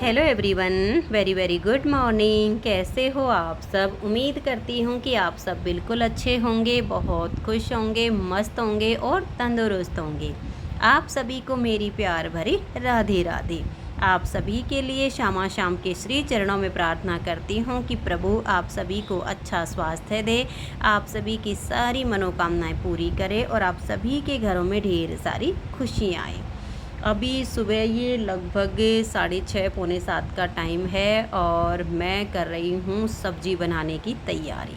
Hello everyone, very very good morning. कैसे हो आप सब? उम्मीद करती हूँ कि आप सब बिल्कुल अच्छे होंगे, बहुत खुश होंगे, मस्त होंगे और तंदुरुस्त होंगे। आप सभी को मेरी प्यार भरी राधे राधे। आप सभी के लिए शामा शाम के श्री चरणों में प्रार्थना करती हूँ कि प्रभु आप सभी को अच्छा स्वास्थ्य दे, आप सभी की सारी मनोकामनाएं पूरी करे और आप सभी के घरों में ढेर सारी खुशियाँ आए। अभी सुबह ये लगभग 6:30 पौने 7 का टाइम है और मैं कर रही हूँ सब्ज़ी बनाने की तैयारी।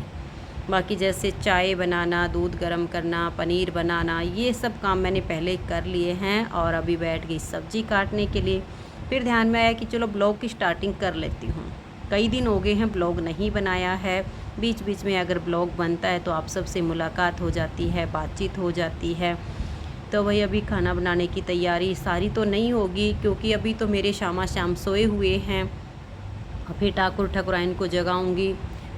बाकी जैसे चाय बनाना, दूध गर्म करना, पनीर बनाना, ये सब काम मैंने पहले कर लिए हैं और अभी बैठ गई सब्ज़ी काटने के लिए। फिर ध्यान में आया कि चलो ब्लॉग की स्टार्टिंग कर लेती हूँ। कई दिन हो गए हैं ब्लॉग नहीं बनाया है। बीच बीच में अगर ब्लॉग बनता है तो आप सबसे मुलाकात हो जाती है, बातचीत हो जाती है। तो वही अभी खाना बनाने की तैयारी सारी तो नहीं होगी क्योंकि अभी तो मेरे शामा शाम सोए हुए हैं। फिर ठाकुर ठाकुराइन को जगाऊंगी,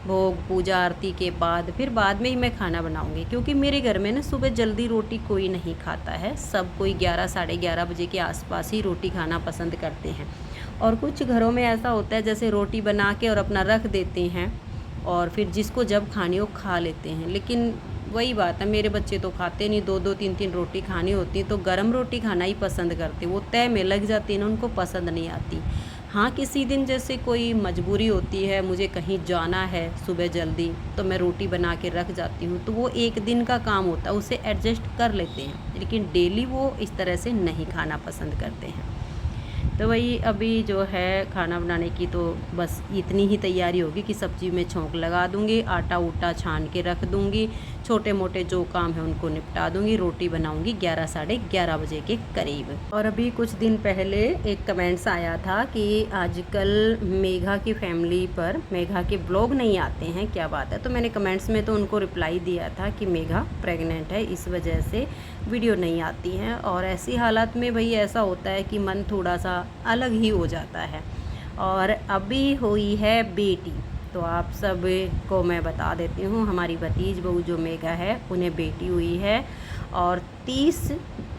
भोग पूजा आरती के बाद फिर बाद में ही मैं खाना बनाऊंगी क्योंकि मेरे घर में ना सुबह जल्दी रोटी कोई नहीं खाता है। सब कोई 11 साढ़े 11 बजे के आसपास ही रोटी खाना पसंद करते हैं। और कुछ घरों में ऐसा होता है जैसे रोटी बना के और अपना रख देते हैं और फिर जिसको जब खानी हो खा लेते हैं। लेकिन वही बात है, मेरे बच्चे तो खाते नहीं, 2-2 3-3 रोटी खानी होती तो गरम रोटी खाना ही पसंद करते। वो तय में लग जाती है ना, उनको पसंद नहीं आती। हाँ, किसी दिन जैसे कोई मजबूरी होती है, मुझे कहीं जाना है सुबह जल्दी, तो मैं रोटी बना के रख जाती हूँ, तो वो एक दिन का काम होता है, उसे एडजस्ट कर लेते हैं। लेकिन डेली वो इस तरह से नहीं खाना पसंद करते हैं। तो वही अभी जो है खाना बनाने की तो बस इतनी ही तैयारी होगी कि सब्ज़ी में छोंक लगा दूंगी, आटा ऊटा छान के रख दूंगी, छोटे मोटे जो काम है उनको निपटा दूंगी, रोटी बनाऊंगी 11 साढ़े 11 बजे के करीब। और अभी कुछ दिन पहले एक कमेंट्स आया था कि आजकल मेघा की फैमिली पर मेघा के ब्लॉग नहीं आते हैं, क्या बात है। तो मैंने कमेंट्स में तो उनको रिप्लाई दिया था कि मेघा प्रेग्नेंट है, इस वजह से वीडियो नहीं आती हैं। और ऐसी हालत में भाई ऐसा होता है कि मन थोड़ा सा अलग ही हो जाता है। और अभी हुई है बेटी, तो आप सब को मैं बता देती हूँ, हमारी भतीज बहू जो मेघा है उन्हें बेटी हुई है और 30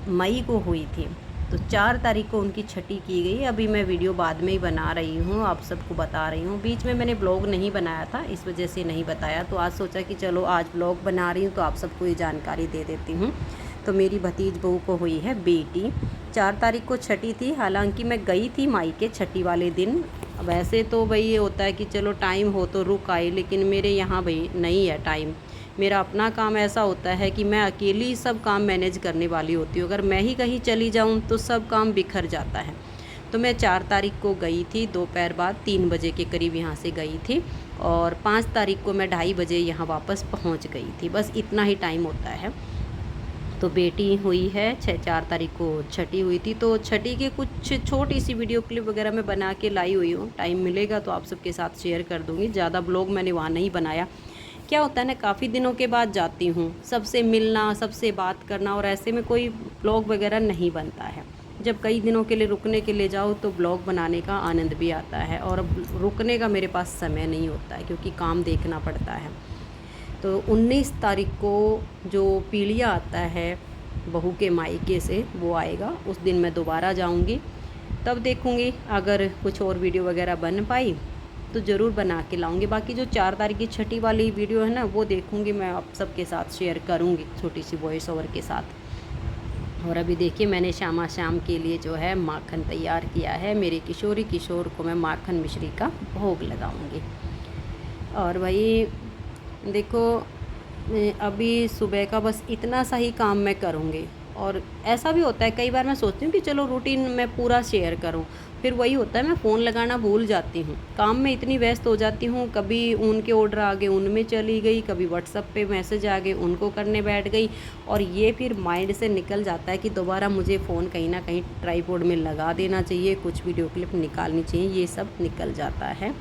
मई को हुई थी। तो 4 तारीख को उनकी छठी की गई। अभी मैं वीडियो बाद में ही बना रही हूँ, आप सबको बता रही हूँ। बीच में मैंने ब्लॉग नहीं बनाया था, इस वजह से नहीं बताया। तो आज सोचा कि चलो आज ब्लॉग बना रही हूँ तो आप सबको ये जानकारी दे देती हूँ। तो मेरी भतीज बहू को हुई है बेटी। 4 तारीख को छठी थी, हालांकि मैं गई थी मायके छठी वाले दिन। वैसे तो भाई ये होता है कि चलो टाइम हो तो रुक आए, लेकिन मेरे यहाँ भाई नहीं है टाइम। मेरा अपना काम ऐसा होता है कि मैं अकेली सब काम मैनेज करने वाली होती हूँ। अगर मैं ही कहीं चली जाऊँ तो सब काम बिखर जाता है। तो मैं 4 तारीख को गई थी, दोपहर बाद 3 बजे के करीब यहाँ से गई थी और 5 तारीख को मैं 2:30 बजे यहाँ वापस पहुँच गई थी। बस इतना ही टाइम होता है। तो बेटी हुई है 4 तारीख को छठी हुई थी। तो छठी की कुछ छोटी सी वीडियो क्लिप वगैरह मैं बना के लाई हुई हूँ। टाइम मिलेगा तो आप सबके साथ शेयर कर दूँगी। ज़्यादा ब्लॉग मैंने वहाँ नहीं बनाया। क्या होता है ना, काफ़ी दिनों के बाद जाती हूँ, सबसे मिलना, सबसे बात करना, और ऐसे में कोई ब्लॉग वगैरह नहीं बनता है। जब कई दिनों के लिए रुकने के लिए जाओ तो ब्लॉग बनाने का आनंद भी आता है। और अब रुकने का मेरे पास समय नहीं होता है क्योंकि काम देखना पड़ता है। तो 19 तारीख को जो पीलिया आता है बहू के मायके से वो आएगा, उस दिन मैं दोबारा जाऊंगी। तब देखूंगी अगर कुछ और वीडियो वगैरह बन पाई तो ज़रूर बना के लाऊंगी। बाकी जो 4 तारीख की छठी वाली वीडियो है ना, वो देखूंगी, मैं आप सबके साथ शेयर करूंगी छोटी सी वॉइस ओवर के साथ। और अभी देखिए मैंने शामा शाम के लिए जो है माखन तैयार किया है। मेरे किशोरी किशोर को मैं माखन मिश्री का भोग लगाऊंगी। और वही देखो अभी सुबह का बस इतना सा ही काम मैं करूँगी। और ऐसा भी होता है कई बार मैं सोचती हूँ कि चलो रूटीन मैं पूरा शेयर करूँ, फिर वही होता है मैं फ़ोन लगाना भूल जाती हूँ। काम में इतनी व्यस्त हो जाती हूँ, कभी उनके ऑर्डर आ गए उनमें चली गई, कभी व्हाट्सएप पे मैसेज आ गए उनको करने बैठ गई, और ये फिर माइंड से निकल जाता है कि दोबारा मुझे फ़ोन कहीं ना कहीं ट्राईपोड में लगा देना चाहिए, कुछ वीडियो क्लिप निकालनी चाहिए, ये सब निकल जाता है।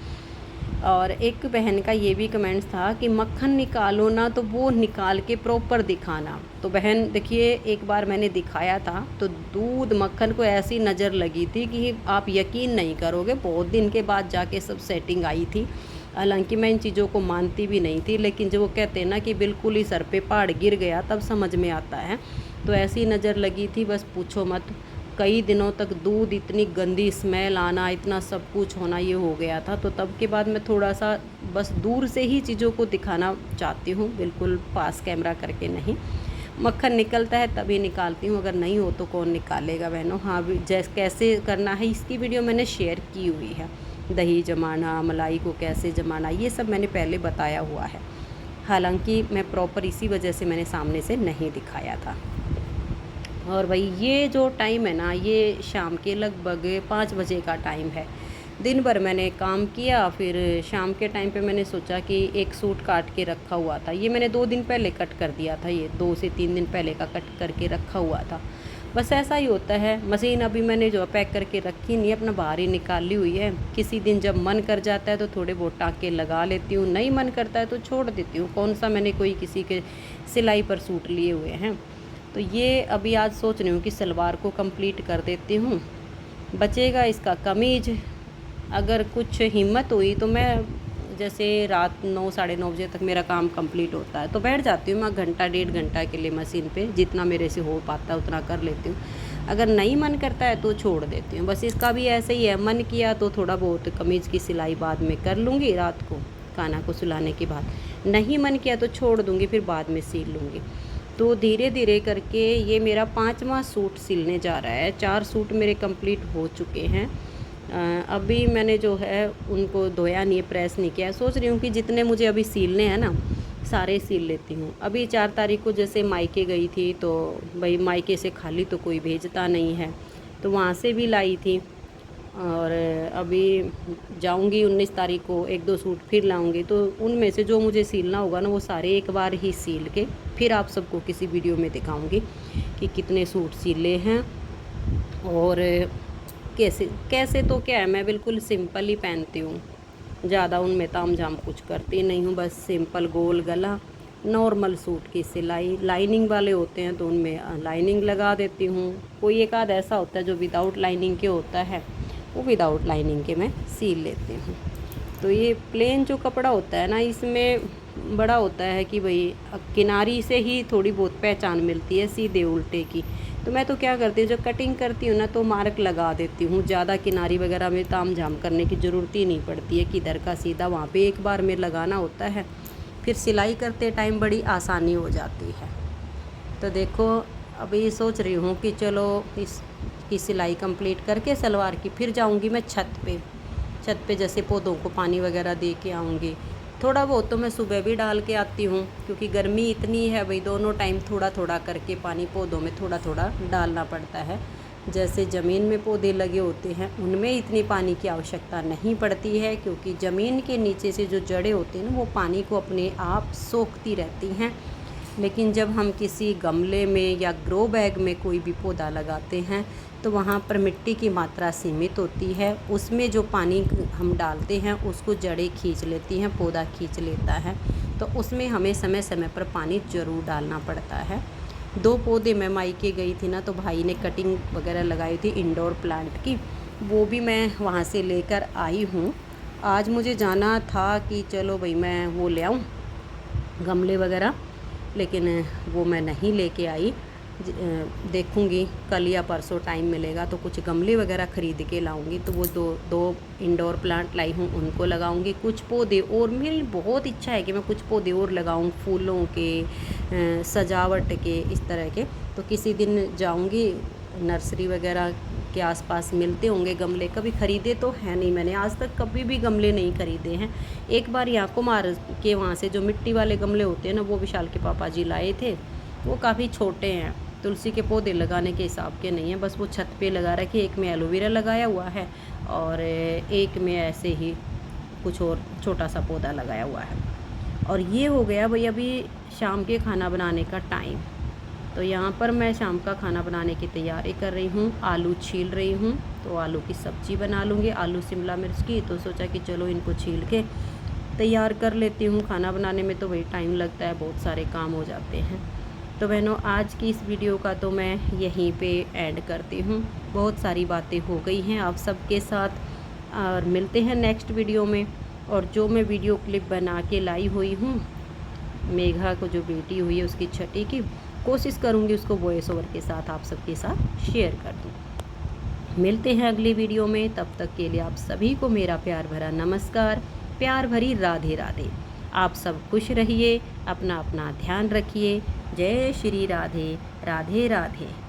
और एक बहन का ये भी कमेंट्स था कि मक्खन निकालो ना तो वो निकाल के प्रॉपर दिखाना। तो बहन देखिए, एक बार मैंने दिखाया था तो दूध मक्खन को ऐसी नज़र लगी थी कि आप यकीन नहीं करोगे, बहुत दिन के बाद जाके सब सेटिंग आई थी। हालांकि मैं इन चीज़ों को मानती भी नहीं थी, लेकिन जब वो कहते हैं ना कि बिल्कुल ही सर पे पहाड़ गिर गया तब समझ में आता है। तो ऐसी नज़र लगी थी, बस पूछो मत। कई दिनों तक दूध, इतनी गंदी स्मेल आना, इतना सब कुछ होना, ये हो गया था। तो तब के बाद मैं थोड़ा सा बस दूर से ही चीज़ों को दिखाना चाहती हूँ, बिल्कुल पास कैमरा करके नहीं। मक्खन निकलता है तभी निकालती हूँ, अगर नहीं हो तो कौन निकालेगा बहनों। हाँ, जैसे कैसे करना है इसकी वीडियो मैंने शेयर की हुई है। दही जमाना, मलाई को कैसे जमाना, ये सब मैंने पहले बताया हुआ है। हालांकि मैं प्रॉपर इसी वजह से मैंने सामने से नहीं दिखाया था। और भाई ये जो टाइम है ना, ये शाम के लगभग 5 बजे का टाइम है। दिन भर मैंने काम किया, फिर शाम के टाइम पे मैंने सोचा कि एक सूट काट के रखा हुआ था, ये मैंने 2 दिन पहले कट कर दिया था, ये 2 से 3 दिन पहले का कट करके रखा हुआ था। बस ऐसा ही होता है। मशीन अभी मैंने जो पैक करके रखी नहीं, अपना बाहर ही निकाली हुई है। किसी दिन जब मन कर जाता है तो थोड़े बहुत टाँके लगा लेती हूँ, नहीं मन करता है तो छोड़ देती हूँ। कौन सा मैंने कोई किसी के सिलाई पर सूट लिए हुए हैं। तो ये अभी आज सोच रही हूँ कि सलवार को कंप्लीट कर देती हूँ। बचेगा इसका कमीज। अगर कुछ हिम्मत हुई तो मैं जैसे रात 9 साढ़े 9 बजे तक मेरा काम कंप्लीट होता है तो बैठ जाती हूँ मैं घंटा 1.5 घंटा के लिए मशीन पे, जितना मेरे से हो पाता है उतना कर लेती हूँ। अगर नहीं मन करता है तो छोड़ देती हूँ। बस इसका भी ऐसे ही है, मन किया तो थोड़ा बहुत कमीज़ की सिलाई बाद में कर लूँगी, रात को खाना को सुलाने के बाद। नहीं मन किया तो छोड़ दूँगी, फिर बाद में सिल लूँगी। तो धीरे धीरे करके ये मेरा 5वां सूट सिलने जा रहा है। 4 सूट मेरे कंप्लीट हो चुके हैं। अभी मैंने जो है उनको धोया नहीं है, प्रेस नहीं किया। सोच रही हूँ कि जितने मुझे अभी सिलने हैं ना, सारे सिल लेती हूँ। अभी 4 तारीख को जैसे मायके गई थी तो भाई मायके से खाली तो कोई भेजता नहीं है, तो वहाँ से भी लाई थी। और अभी जाऊंगी 19 तारीख को, 1-2 सूट फिर लाऊंगी। तो उनमें से जो मुझे सिलना होगा ना, वो सारे एक बार ही सिल के फिर आप सबको किसी वीडियो में दिखाऊंगी कि कितने सूट सिले हैं और कैसे कैसे। तो क्या है, मैं बिल्कुल सिंपल ही पहनती हूँ, ज़्यादा उनमें ताम झाम कुछ करती नहीं हूँ। बस सिंपल गोल गला, नॉर्मल सूट की सिलाई। लाइनिंग वाले होते हैं तो उनमें लाइनिंग लगा देती हूँ। कोई एक आध ऐसा होता है जो विदाउट लाइनिंग के होता है, वो विदाउट लाइनिंग के मैं सिल लेती हूँ। तो ये प्लेन जो कपड़ा होता है ना, इसमें बड़ा होता है कि भाई किनारी से ही थोड़ी बहुत पहचान मिलती है सीधे उल्टे की। तो मैं तो क्या करती हूँ, जब कटिंग करती हूँ ना तो मार्क लगा देती हूँ। ज़्यादा किनारी वगैरह में ताम झाम करने की ज़रूरत ही नहीं पड़ती है, किधर का सीधा वहाँ पे एक बार में लगाना होता है, फिर सिलाई करते टाइम बड़ी आसानी हो जाती है। तो देखो अभी सोच रही हूँ कि चलो इसकी सिलाई कंप्लीट करके सलवार की फिर जाऊँगी मैं छत पे जैसे पौधों को पानी वगैरह दे के आऊँगी। थोड़ा बहुत तो मैं सुबह भी डाल के आती हूँ, क्योंकि गर्मी इतनी है भाई, दोनों टाइम थोड़ा थोड़ा करके पानी पौधों में थोड़ा थोड़ा डालना पड़ता है। जैसे ज़मीन में पौधे लगे होते हैं उनमें इतनी पानी की आवश्यकता नहीं पड़ती है, क्योंकि ज़मीन के नीचे से जो जड़ें होती हैं ना, वो पानी को अपने आप सोखती रहती हैं। लेकिन जब हम किसी गमले में या ग्रो बैग में कोई भी पौधा लगाते हैं तो वहाँ पर मिट्टी की मात्रा सीमित होती है। उसमें जो पानी हम डालते हैं उसको जड़ें खींच लेती हैं, पौधा खींच लेता है। तो उसमें हमें समय समय पर पानी ज़रूर डालना पड़ता है। 2 पौधे मैं मायके गई थी ना, तो भाई ने कटिंग वगैरह लगाई थी इंडोर प्लांट की, वो भी मैं वहाँ से लेकर आई हूँ। आज मुझे जाना था कि चलो भाई मैं वो ले आऊँ गमले वगैरह, लेकिन वो मैं नहीं लेके आई। देखूँगी कल या परसों टाइम मिलेगा तो कुछ गमले वगैरह ख़रीद के लाऊंगी। तो वो दो इंडोर प्लांट लाई हूँ, उनको लगाऊंगी। कुछ पौधे और मेरी बहुत इच्छा है कि मैं कुछ पौधे और लगाऊं, फूलों के, सजावट के, इस तरह के। तो किसी दिन जाऊंगी, नर्सरी वगैरह के आसपास मिलते होंगे गमले। कभी ख़रीदे तो है नहीं मैंने, आज तक कभी भी गमले नहीं ख़रीदे हैं। एक बार यहाँ कुमार के वहाँ से जो मिट्टी वाले गमले होते हैं ना, वो विशाल के पापा जी लाए थे। वो काफ़ी छोटे हैं, तुलसी के पौधे लगाने के हिसाब के नहीं है। बस वो छत पे लगा रखे, एक में एलोवेरा लगाया हुआ है और एक में ऐसे ही कुछ और छोटा सा पौधा लगाया हुआ है। और ये हो गया भाई अभी शाम के खाना बनाने का टाइम। तो यहाँ पर मैं शाम का खाना बनाने की तैयारी कर रही हूँ। आलू छील रही हूँ, तो आलू की सब्ज़ी बना लूँगी, आलू शिमला मिर्च की। तो सोचा कि चलो इनको छील के तैयार कर लेती हूँ। खाना बनाने में तो वही टाइम लगता है, बहुत सारे काम हो जाते हैं। तो बहनों आज की इस वीडियो का तो मैं यहीं पे ऐड करती हूँ। बहुत सारी बातें हो गई हैं आप सबके साथ, और मिलते हैं नेक्स्ट वीडियो में। और जो मैं वीडियो क्लिप बना के लाई हुई हूँ, मेघा को जो बेटी हुई है उसकी छठी की, कोशिश करूँगी उसको वॉइस ओवर के साथ आप सबके साथ शेयर कर दूँ। मिलते हैं अगली वीडियो में, तब तक के लिए आप सभी को मेरा प्यार भरा नमस्कार, प्यार भरी राधे राधे। आप सब खुश रहिए, अपना अपना ध्यान रखिए। जय श्री राधे, राधे राधे।